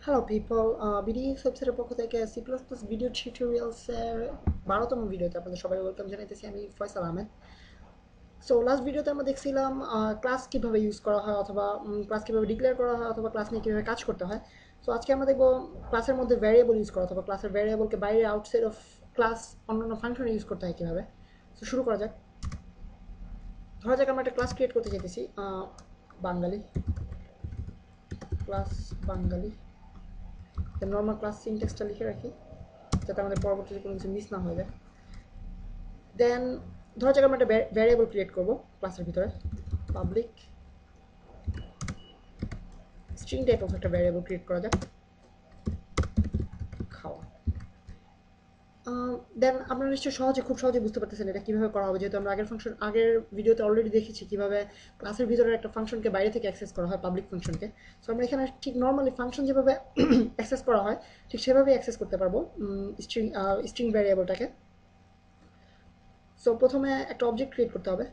Hello people, BDX ওয়েবসাইটের পক্ষ থেকে সি প্লাস প্লাস ভিডিও টিউটোরিয়ালসের 12তম ভিডিওতে আপনাদের সবাই ওয়েলকাম জানাইতেছি। আমি ফয়সাল আহমেদ। সো লাস্ট ভিডিওতে আমরা দেখছিলাম ক্লাস কীভাবে ইউজ করা হয়, অথবা ক্লাস কীভাবে ডিক্লেয়ার করা হয়, অথবা ক্লাস নিয়ে কীভাবে কাজ করতে হয়। সো আজকে আমরা দেখবো ক্লাসের মধ্যে ভ্যারিয়েবল ইউজ করা, অথবা ক্লাসের ভ্যারিয়েবলকে বাইরে আউটসাইড অফ ক্লাস অন্যান্য ফাংশনে ইউজ করতে হয় কীভাবে। সো শুরু করা যাক। ধরা যাক আমরা একটা ক্লাস ক্রিয়েট করতে চাইতেছি, বাঙালি ক্লাস, বাঙালি নর্মাল ক্লাস সিনট্যাক্সটা লিখে রাখি যাতে আমাদের পরবর্তীতে কোনো কিছু মিস না হয়ে যায়। দেন ধরা যাক আমরা একটা ভ্যারিয়েবল ক্রিয়েট করবো ক্লাসের ভিতরে, পাবলিক স্ট্রিং টাইপ অফ একটা ভ্যারিয়েবল ক্রিয়েট করা যাক, খাওয়া। দেন আপনারা নিশ্চয়ই খুব সহজে বুঝতে পারতেছেন এটা কীভাবে করা হবে, যেহেতু আমরা আগের ভিডিওতে অলরেডি দেখেছি কীভাবে ক্লাসের ভিতরে একটা ফাংশনকে বাইরে থেকে অ্যাক্সেস করা হয়, পাবলিক ফাংশনকে। সো আমরা এখানে ঠিক নর্মালি ফাংশন যেভাবে অ্যাক্সেস করা হয় ঠিক সেভাবেই অ্যাক্সেস করতে পারবো স্ট্রিং ভ্যারিয়েবলটাকে। সো প্রথমে একটা অবজেক্ট ক্রিয়েট করতে হবে।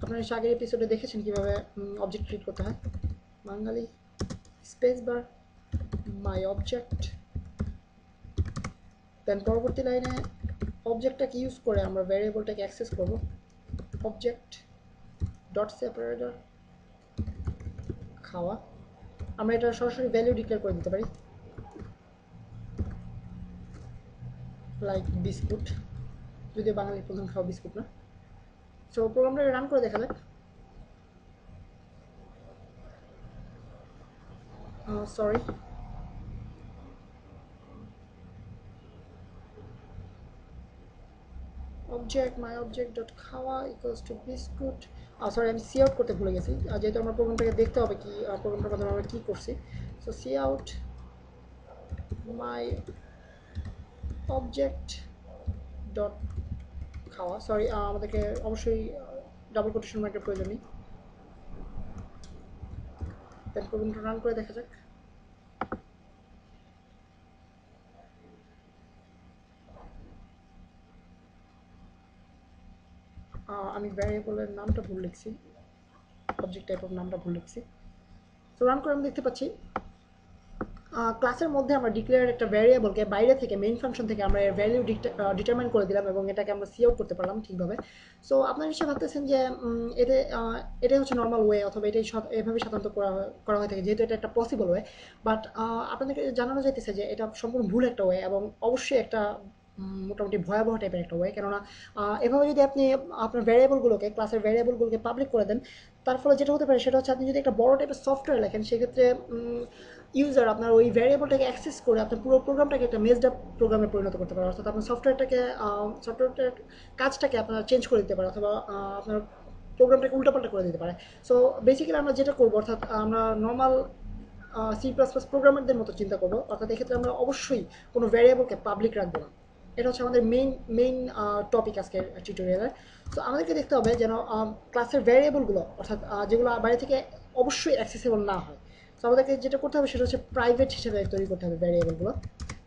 আপনারা আগের এপিসোডে দেখেছেন কীভাবে অবজেক্ট ক্রিয়েট করতে হয়। বাঙালি স্পেস বার মাই অবজেক্ট, দেন পরবর্তী লাইনে অবজেক্টটাকে ইউজ করে আমরা ভ্যারিয়েবলটাকে অ্যাক্সেস করব, অবজেক্ট ডট সেপারেটর খাওয়া। আমরা এটা সরাসরি ভ্যালু ডিক্লেয়ার করে দিতে পারি, লাইক বিস্কুট, যদিও বাঙালির প্রধান খাওয়া বিস্কুট না। সো প্রোগ্রামটা রান করে দেখা যাক। সরি, অবজেক্ট মাই অবজেক্ট ডট খাওয়া ইকুয়ালস টু বিস্কুট। সরি, আমি সি আউট করতে ভুলে গেছি, যেহেতু আমার প্রোগ্রামটাকে দেখতে হবে কি প্রোগ্রামটার মাধ্যমে আমরা কী করছি। So see out my object dot খাওয়া। সরি, আমাদেরকে অবশ্যই ডাবল কোটেশন মার্কের প্রয়োজন নেই। দেন প্রোগ্রামটা রান করে দেখা যাক। আমি ভ্যারিয়েবলের নামটা ভুল লিখছি, অবজেক্ট টাইপ অফ নামটা ভুল লিখছি। তো রান করে আমি দেখতে পাচ্ছি ক্লাসের মধ্যে আমরা ডিক্লেয়ার একটা ভ্যারিয়েবলকে বাইরে থেকে মেইন ফাংশন থেকে আমরা এর ভ্যালু ডিটারমাইন করে দিলাম এবং এটাকে আমরা সি আউট করতে পারলাম ঠিকভাবে। সো আপনারা নিশ্চয়ই ভাবতেছেন যে এটাই হচ্ছে নর্মাল ওয়ে, অথবা এভাবে সাধারণত করা হয়ে থাকে, যেহেতু এটা একটা পসিবল ওয়ে। বাট আপনাদেরকে জানানো যাইতেছে যে এটা সম্পূর্ণ ভুল একটা ওয়ে, এবং অবশ্যই একটা মোটামুটি ভয়াবহ টাইপের একটা ওয়ে। কেননা এভাবে যদি আপনি আপনার ভ্যারিয়েবলগুলোকে, ক্লাসের ভ্যারিয়েবলগুলোকে পাবলিক করে দেন, তার ফলে যেটা হতে পারে সেটা হচ্ছে আপনি যদি একটা বড় টাইপের সফটওয়্যার লেখেন, সেক্ষেত্রে ইউজার আপনার ওই ভ্যারিয়েবলটাকে অ্যাক্সেস করে আপনার পুরো প্রোগ্রামটাকে একটা মেজড আপ প্রোগ্রামে পরিণত করতে পারে, অর্থাৎ আপনার সফটওয়্যারটার কাজটাকে আপনারা চেঞ্জ করে দিতে পারে, অথবা আপনার প্রোগ্রামটাকে উল্টাপাল্টা করে দিতে পারে। সো বেসিক্যালি আমরা যেটা করবো, অর্থাৎ আমরা নর্মাল সি প্লাস প্লাস প্রোগ্রামারদের মতো চিন্তা করবো, অর্থাৎ এক্ষেত্রে আমরা অবশ্যই কোনো ভ্যারিয়েবলকে পাবলিক রাখবো না। এটা হচ্ছে আমাদের মেইন টপিক আজকের টিউটোরিয়ালের। সো আমাদেরকে দেখতে হবে যেন ক্লাসের ভ্যারিয়েবলগুলো, অর্থাৎ যেগুলো বাইরে থেকে অবশ্যই অ্যাক্সেসেবল না হয়। সো আমাদেরকে যেটা করতে হবে সেটা হচ্ছে প্রাইভেট হিসেবে তৈরি করতে হবে ভ্যারিয়েবলগুলো।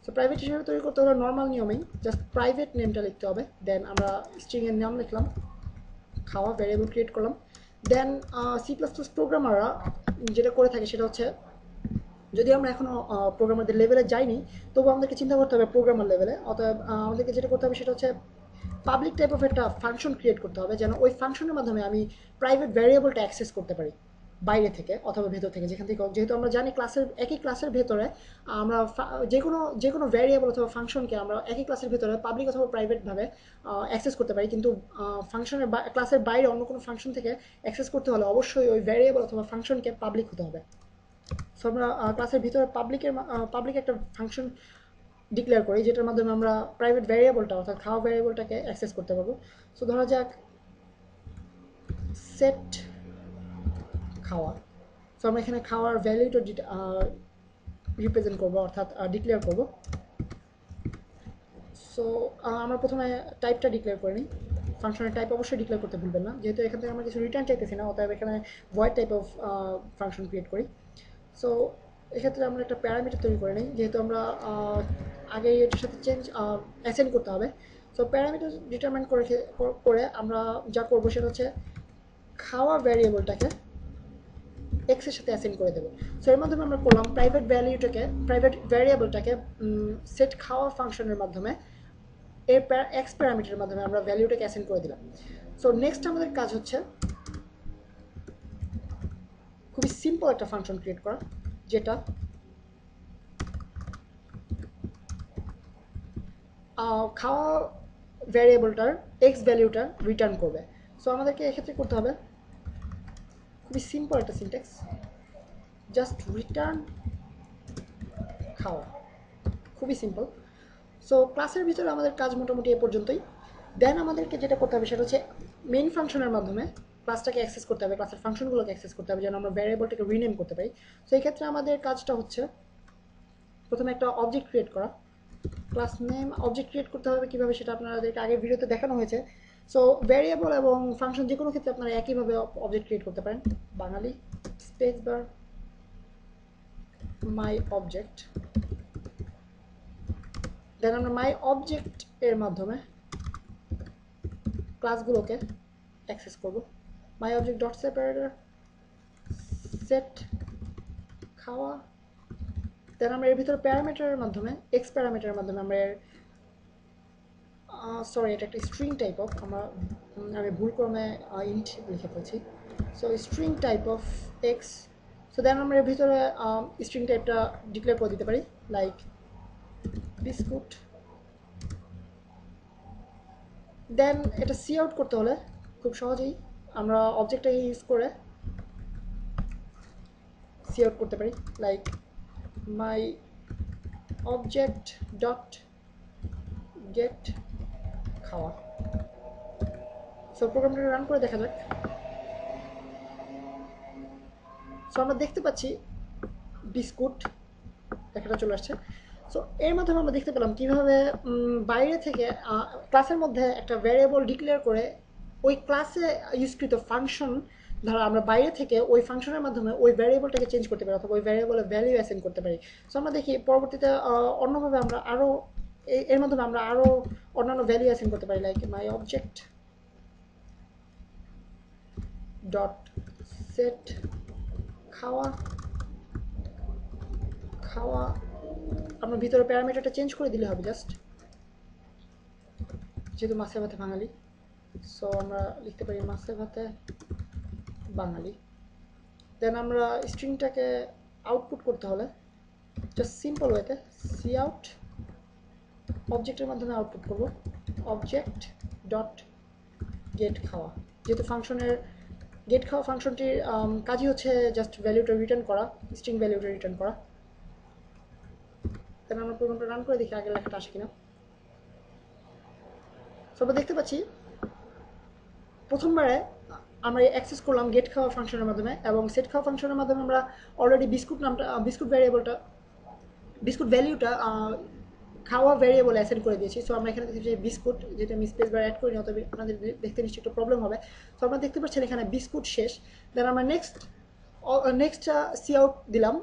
সো প্রাইভেট হিসেবে তৈরি করতে হলে নর্মাল নিয়মেই জাস্ট প্রাইভেট নেমটা লিখতে হবে, দেন আমরা স্ট্রিংয়ের নাম লিখলাম, খাওয়া, ভ্যারিয়েবল ক্রিয়েট করলাম। দেন সি প্লাস প্লাস প্রোগ্রামাররা যেটা করে থাকে সেটা হচ্ছে, যদি আমরা এখনও প্রোগ্রামারদের লেভেলে যাইনি, তবু আমাদেরকে চিন্তা করতে হবে প্রোগ্রামার লেভেলে। অতএব আমাদেরকে যেটা করতে হবে সেটা হচ্ছে পাবলিক টাইপ অফ একটা ফাংশন ক্রিয়েট করতে হবে, যেন ওই ফাংশনের মাধ্যমে আমি প্রাইভেট ভ্যারিয়েবলটা অ্যাক্সেস করতে পারি বাইরে থেকে অথবা ভেতর থেকে, যেখান থেকে হোক। যেহেতু আমরা জানি একই ক্লাসের ভেতরে আমরা যে কোনো ভ্যারিয়েবল অথবা ফাংশনকে আমরা একই ক্লাসের ভেতরে পাবলিক অথবা প্রাইভেটভাবে অ্যাক্সেস করতে পারি, কিন্তু ক্লাসের বাইরে অন্য কোনো ফাংশন থেকে অ্যাক্সেস করতে হলে অবশ্যই ওই ভ্যারিয়েবল অথবা ফাংশনকে পাবলিক হতে হবে। সো আমরা ক্লাসের ভিতরে পাবলিক একটা ফাংশন ডিক্লেয়ার করি, যেটার মাধ্যমে আমরা প্রাইভেট ভ্যারিয়েবলটা, অর্থাৎ খাওয়া ভ্যারিয়েবলটাকে অ্যাক্সেস করতে পারবো। সো ধরা যাক সেট খাওয়া। সো আমরা এখানে খাওয়ার ভ্যালুটা রিপ্রেজেন্ট করবো, অর্থাৎ ডিক্লেয়ার করবো। সো আমরা প্রথমে টাইপটা ডিক্লেয়ার করে নিই। ফাংশনের টাইপ অবশ্যই ডিক্লেয়ার করতে ভুলবেন না, যেহেতু এখান থেকে আমরা কিছু রিটার্ন চাইতেছি না, অতএব এখানে void type of function create করি। সো এক্ষেত্রে আমরা একটা প্যারামিটার তৈরি করে নিই, যেহেতু আমরা আগে এটার সাথে অ্যাসাইন করতে হবে। সো প্যারামিটার ডিটারমাইন করে আমরা যা করবো সেটা হচ্ছে খাওয়া ভ্যারিয়েবলটাকে এক্সের সাথে অ্যাসাইন করে দেবো। সো এর মাধ্যমে আমরা করলাম প্রাইভেট ভ্যারিয়েবলটাকে সেট খাওয়া ফাংশনের মাধ্যমে এর এক্স প্যারামিটারের মাধ্যমে আমরা ভ্যালুটাকে অ্যাসাইন করে দিলাম। সো নেক্সট আমাদের কাজ হচ্ছে খুবই সিম্পল একটা ফাংশন ক্রিয়েট করা, যেটা খাওয়া ভ্যারিয়েবলটার এক্স ভ্যালুটা রিটার্ন করবে। সো আমাদেরকে এক্ষেত্রে করতে হবে খুবই সিম্পল একটা সিনট্যাক্স, জাস্ট রিটার্ন খাওয়া, খুবই সিম্পল। সো ক্লাসের ভিতরে আমাদের কাজ মোটামুটি এ পর্যন্তই। দেন আমাদেরকে যেটা করতে হবে সেটা হচ্ছে মেইন ফাংশনের মাধ্যমে ক্লাসটাকে অ্যাক্সেস করতে হবে, ক্লাসের ফাংশনগুলোকে অ্যাক্সেস করতে হবে যেন আমরা ভ্যারিয়েবলটাকে রিনেম করতে পারি। সো এই ক্ষেত্রে আমাদের কাজটা হচ্ছে প্রথমে একটা অবজেক্ট ক্রিয়েট করা, ক্লাস নেম অবজেক্ট ক্রিয়েট করতে হবে কীভাবে সেটা আপনাদেরকে আগের ভিডিওতে দেখানো হয়েছে। সো ভ্যারিয়েবল এবং ফাংশন যে কোনো ক্ষেত্রে আপনারা একইভাবে অবজেক্ট ক্রিয়েট করতে পারেন। বাঙালি স্পেস বার মাই অবজেক্ট, দেন আমরা মাই অবজেক্ট এর মাধ্যমে ক্লাসগুলোকে অ্যাক্সেস করব। মাই অবজেক্ট ডট সেপারেটর সেট খাওয়া, দেন আমরা এর ভিতরে প্যারামিটারের মাধ্যমে এক্স প্যারামিটারের মাধ্যমে আমরা সরি এটা একটা স্ট্রিং টাইপ অফ আমি ভুল ক্রমে ইন্ট লিখে ফেলছি। So string type of x. So then আমরা এর ভিতরে স্ট্রিং টাইপটা ডিক্লেয়ার করে দিতে পারি লাইক বিস্কুট। দেন এটা সি আউট করতে হলে খুব সহজেই আমরা অবজেক্টটাকে ইউজ করে সি আউট করতে পারি like my object dot gate খাওয়া। সো প্রোগ্রামটা রান করে দেখা যাক। সো আমরা দেখতে পাচ্ছি বিস্কুট লেখাটা চলে আসছে। সো এর মাধ্যমে আমরা দেখতে পেলাম কীভাবে বাইরে থেকে ক্লাসের মধ্যে একটা ভ্যারিয়েবল ডিক্লেয়ার করে ওই ক্লাসে ইউজকৃত ফাংশন ধরো আমরা বাইরে থেকে ওই ফাংশনের মাধ্যমে ওই ভ্যারিয়েবলটাকে চেঞ্জ করতে পারি অথবা ওই ভ্যারিয়েবলের ভ্যালু অ্যাসাইন করতে পারি। সো আমরা দেখি পরবর্তীতে অন্যভাবে আমরা আরও এর মাধ্যমে আমরা আরও অন্যান্য ভ্যালু অ্যাসাইন করতে পারি like my object dot set খাওয়া খাওয়া, আমরা ভিতরে প্যারামিটারটা চেঞ্জ করে দিলে হবে জাস্ট, যেহেতু মাছে ভাতে বাঙালি। সো আমরা লিখতে পারি মাছে ভাতে বাঙালি। দেন আমরা স্ট্রিংটাকে আউটপুট করতে হলে জাস্ট সিম্পল ওয়েতে সি আউট অবজেক্টের মাধ্যমে আউটপুট করব অবজেক্ট ডট গেট খাওয়া, যেহেতু ফাংশনের গেট খাওয়া ফাংশনটির কাজই হচ্ছে জাস্ট ভ্যালুটা রিটার্ন করা, স্ট্রিং ভ্যালুটা রিটার্ন করা। দেন আমরা প্রোগ্রামটা রান করে দেখি আগের লেখাটা আসে কিনা। সো আমরা দেখতে পাচ্ছি প্রথমবারে আমরা অ্যাক্সেস করলাম গেট খাওয়া ফাংশনের মাধ্যমে এবং সেট খাওয়া ফাংশনের মাধ্যমে আমরা অলরেডি বিস্কুট ভ্যালুটা খাওয়া ভ্যারিয়েবল অ্যাসাইন করে দিয়েছি। সো আমরা এখানে দেখছি বিস্কুট, যেটা আমি স্পেস বার অ্যাড করিনি অথবা আপনাদের দেখতে নিশ্চয়ই একটু প্রবলেম হবে। সো আমরা দেখতে পাচ্ছেন এখানে বিস্কুট শেষ। দেন আমরা নেক্সট সি আউট দিলাম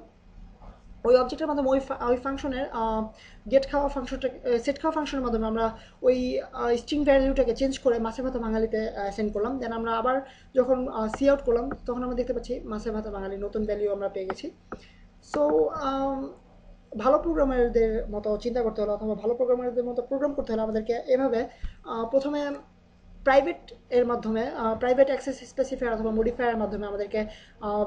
ওই অবজেক্টের মাধ্যমে ওই ফাংশনের গেট খাওয়া ফাংশনটা সেট খাওয়া ফাংশনের মাধ্যমে আমরা ওই স্ট্রিং ভ্যালুটাকে চেঞ্জ করে মাছে ভাতা বাঙালিতে সেন্ড করলাম। দেন আমরা আবার যখন সি আউট করলাম তখন আমরা দেখতে পাচ্ছি মাছে ভাতা বাঙালি নতুন ভ্যালু আমরা পেয়ে গেছি। সো ভালো প্রোগ্রামারদের মতো চিন্তা করতে হলে অথবা ভালো প্রোগ্রামারদের মতো প্রোগ্রাম করতে হলে আমাদেরকে এভাবে প্রথমে প্রাইভেট এর মাধ্যমে প্রাইভেট অ্যাক্সেস স্পেসিফায়ার অথবা মডিফায়ারের মাধ্যমে আমাদেরকে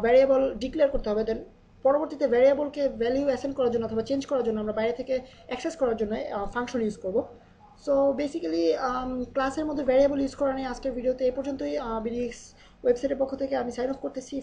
ভ্যারিয়েবল ডিক্লেয়ার করতে হবে। দেন পরবর্তীতে ভ্যারিয়েবলকে ভ্যালু অ্যাসাইন করার জন্য অথবা চেঞ্জ করার জন্য আমরা বাইরে থেকে অ্যাক্সেস করার জন্য ফাংশন ইউজ করব। সো বেসিক্যালি ক্লাসের মধ্যে ভ্যারিয়েবল ইউজ করা নিয়ে আজকের ভিডিওতে এই পর্যন্তই। বিডিএক্স ওয়েবসাইটের পক্ষ থেকে আমি সাইন অফ করতেছি।